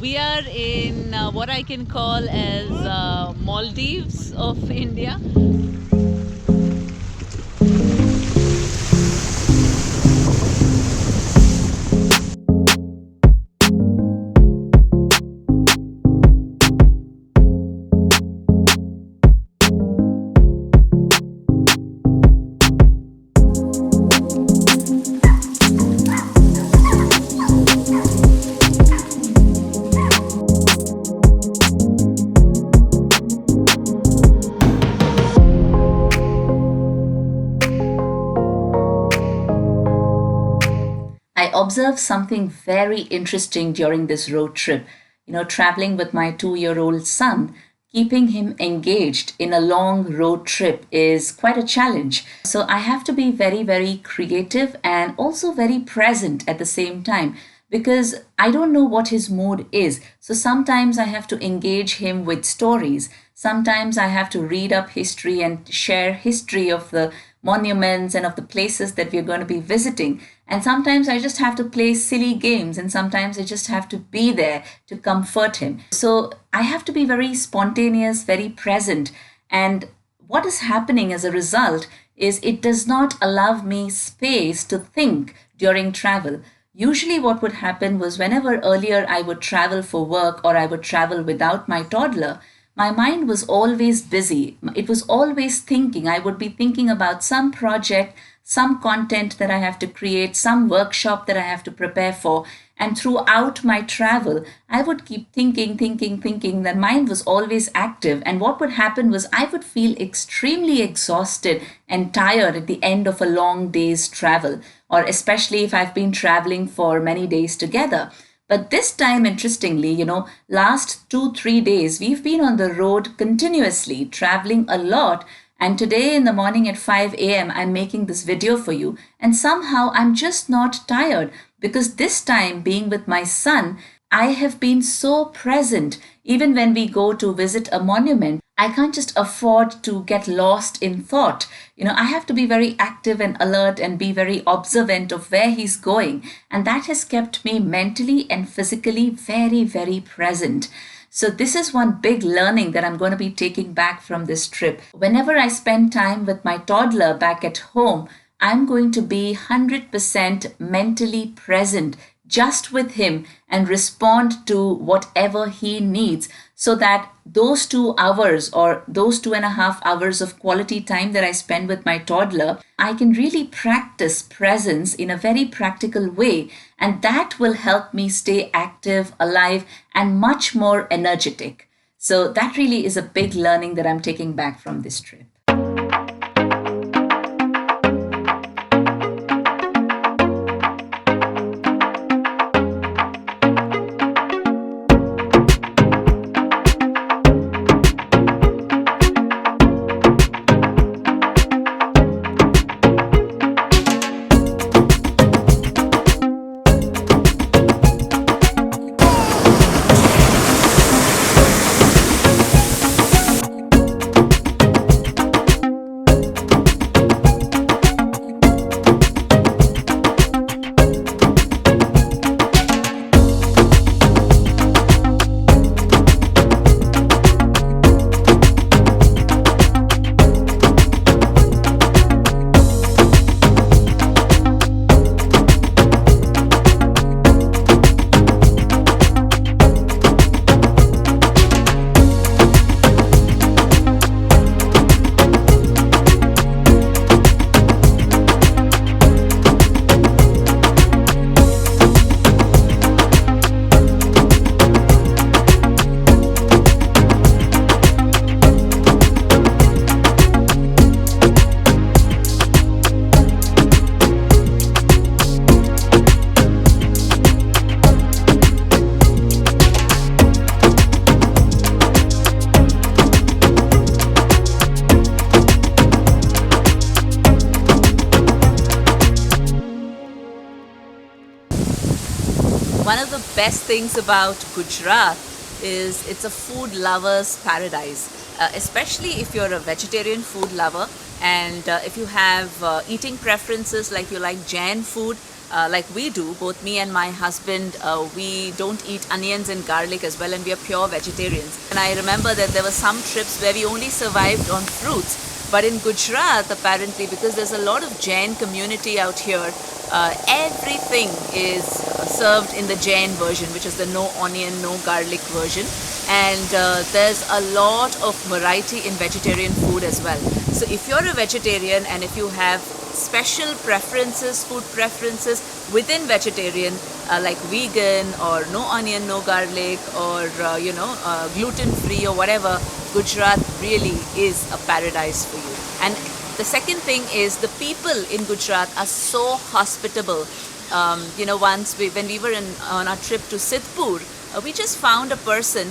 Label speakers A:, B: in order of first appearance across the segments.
A: We are in what I can call as Maldives of India.
B: I observed something very interesting during this road trip. Traveling with my 2-year-old son, keeping him engaged in a long road trip is quite a challenge. So I have to be very, very creative and also very present at the same time because I don't know what his mood is. So sometimes I have to engage him with stories. Sometimes I have to read up history and share history of the monuments and of the places that we're going to be visiting. And sometimes I just have to play silly games, and sometimes I just have to be there to comfort him. So I have to be very spontaneous, very present. And what is happening as a result is it does not allow me space to think during travel. Usually, what would happen was whenever earlier I would travel for work or I would travel without my toddler, my mind was always busy. It was always thinking. I would be thinking about some project, some content that I have to create, some workshop that I have to prepare for. And throughout my travel, I would keep thinking, thinking, thinking. That mind was always active. And what would happen was I would feel extremely exhausted and tired at the end of a long day's travel, or especially if I've been traveling for many days together. But this time, interestingly, last 2, 3 days, we've been on the road continuously, traveling a lot. And today in the morning at 5 a.m., I'm making this video for you. And somehow I'm just not tired because this time, being with my son, I have been so present. Even when we go to visit a monument, I can't just afford to get lost in thought. I have to be very active and alert and be very observant of where he's going. And that has kept me mentally and physically very, very present. So, this is one big learning that I'm going to be taking back from this trip. Whenever I spend time with my toddler back at home, I'm going to be 100% mentally present just with him and respond to whatever he needs so that those 2 hours or those 2.5 hours of quality time that I spend with my toddler, I can really practice presence in a very practical way. And that will help me stay active, alive, and much more energetic. So, that really is a big learning that I'm taking back from this trip.
A: One of the best things about Gujarat is it's a food lover's paradise, especially if you're a vegetarian food lover and if you have eating preferences like you like Jain food. like we do, both me and my husband, we don't eat onions and garlic as well, and we are pure vegetarians. And I remember that there were some trips where we only survived on fruits. But in Gujarat, apparently, because there's a lot of Jain community out here, everything is served in the Jain version, which is the no onion, no garlic version. And there's a lot of variety in vegetarian food as well. So if you're a vegetarian and if you have special preferences, food preferences within vegetarian, like vegan or no onion, no garlic, or gluten free or whatever, Gujarat really is a paradise for you. And the second thing is the people in Gujarat are so hospitable. Once when we were on our trip to Sidhpur, we just found a person.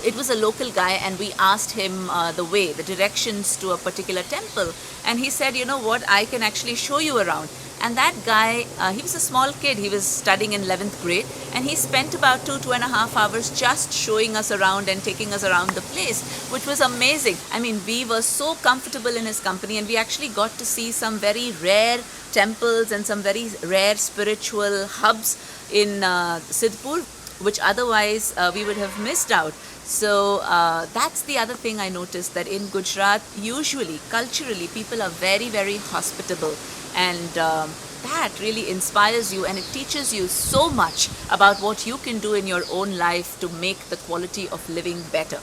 A: It was a local guy, and we asked him the directions to a particular temple. And he said, you know what, I can actually show you around. And that guy, he was a small kid, he was studying in 11th grade, and he spent about 2.5 hours just showing us around and taking us around the place, which was amazing. I mean, we were so comfortable in his company, and we actually got to see some very rare temples and some very rare spiritual hubs in Sidhpur, which otherwise we would have missed out. So that's the other thing I noticed, that in Gujarat, usually, culturally, people are very, very hospitable. And that really inspires you, and it teaches you so much about what you can do in your own life to make the quality of living better.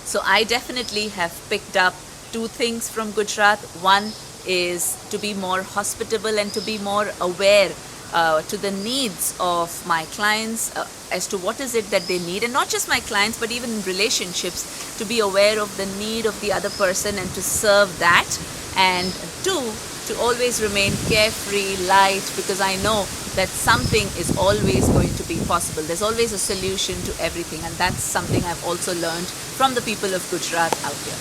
A: So I definitely have picked up two things from Gujarat. One is to be more hospitable and to be more aware to the needs of my clients, as to what is it that they need, and not just my clients but even in relationships, to be aware of the need of the other person and to serve that. And two, to always remain carefree, light, because I know that something is always going to be possible. There's always a solution to everything, and that's something I've also learned from the people of Gujarat out here.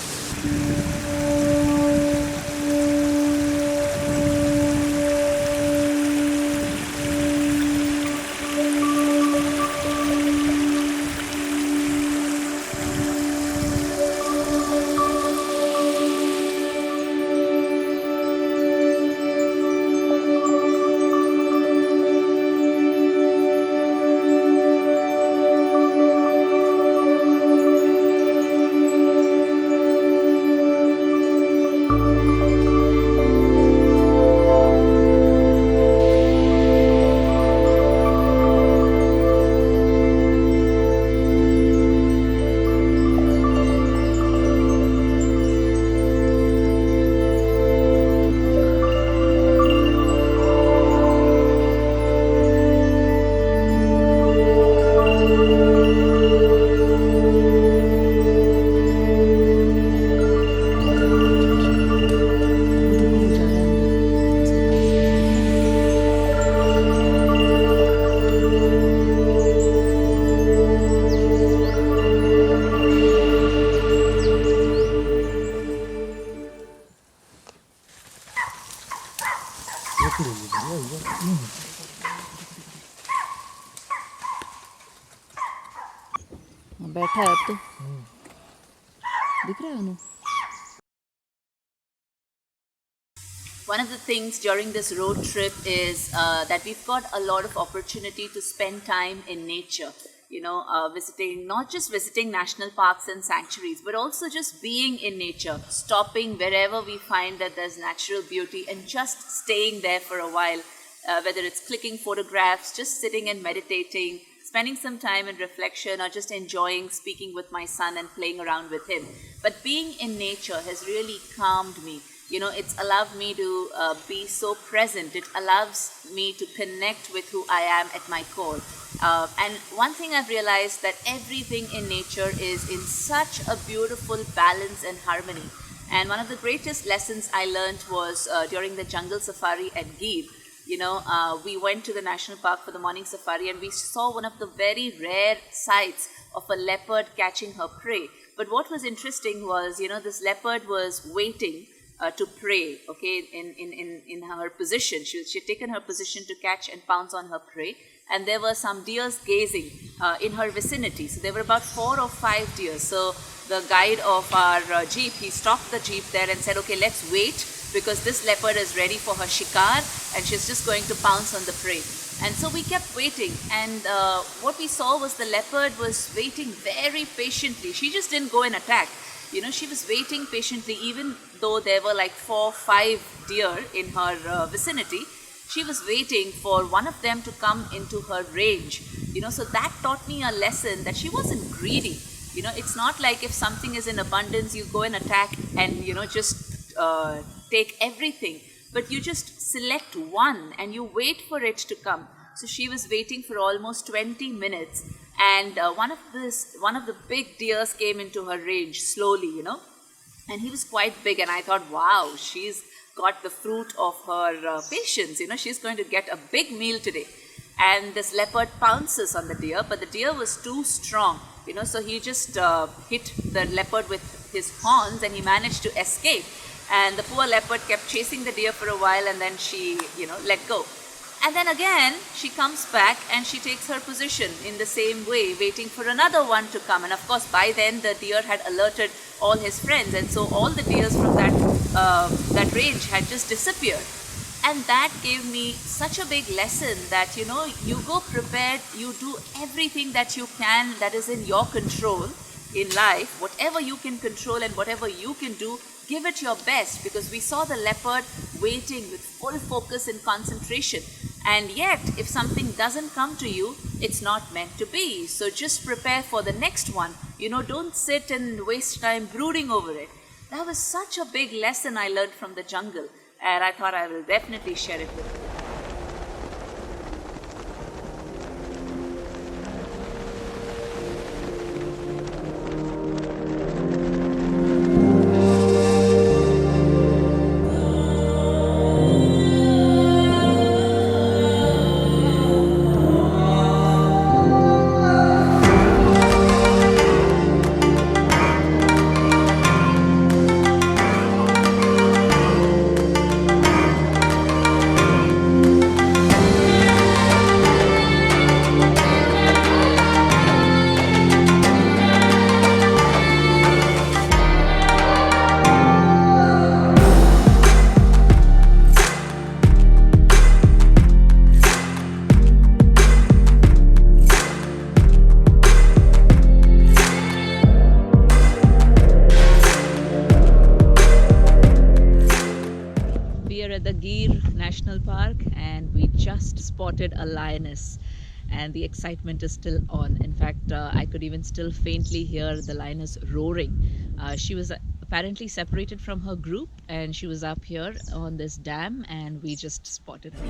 A: बैठा है अब तो दिख रहा है उन्हें. One of the things during this road trip is that we've got a lot of opportunity to spend time in nature. Visiting, not just visiting national parks and sanctuaries, but also just being in nature, stopping wherever we find that there's natural beauty and just staying there for a while, whether it's clicking photographs, just sitting and meditating, spending some time in reflection, or just enjoying speaking with my son and playing around with him. But being in nature has really calmed me. It's allowed me to be so present. It allows me to connect with who I am at my core. And one thing I've realized, that everything in nature is in such a beautiful balance and harmony. And one of the greatest lessons I learned was during the jungle safari at Gir. We went to the national park for the morning safari, and we saw one of the very rare sights of a leopard catching her prey. But what was interesting was, this leopard was waiting to prey, okay, in her position. She had taken her position to catch and pounce on her prey, and there were some deers gazing in her vicinity. So there were about 4 or 5 deers. So the guide of our jeep, he stopped the jeep there and said, okay, let's wait, because this leopard is ready for her shikar and she's just going to pounce on the prey. And so we kept waiting, and what we saw was the leopard was waiting very patiently. She just didn't go and attack. She was waiting patiently, even though there were like 4-5 deer in her vicinity. She was waiting for one of them to come into her range. So that taught me a lesson that she wasn't greedy. It's not like if something is in abundance, you go and attack and, just take everything. But you just select one and you wait for it to come. So she was waiting for almost 20 minutes. And one of the big deers came into her range slowly, and he was quite big. And I thought, wow, she's got the fruit of her patience. She's going to get a big meal today. And this leopard pounces on the deer, but the deer was too strong, so he just hit the leopard with his horns and he managed to escape. And the poor leopard kept chasing the deer for a while, and then she, let go. And then again, she comes back and she takes her position in the same way, waiting for another one to come. And of course, by then the deer had alerted all his friends, and so all the deers from that range had just disappeared. And that gave me such a big lesson that, you go prepared, you do everything that you can that is in your control in life, whatever you can control and whatever you can do, give it your best, because we saw the leopard waiting with full focus and concentration. And yet, if something doesn't come to you, it's not meant to be. So just prepare for the next one. Don't sit and waste time brooding over it. That was such a big lesson I learned from the jungle, and I thought I will definitely share it with you. National Park, and we just spotted a lioness, and the excitement is still on. In fact, I could even still faintly hear the lioness roaring. She was apparently separated from her group, and she was up here on this dam, and we just spotted her.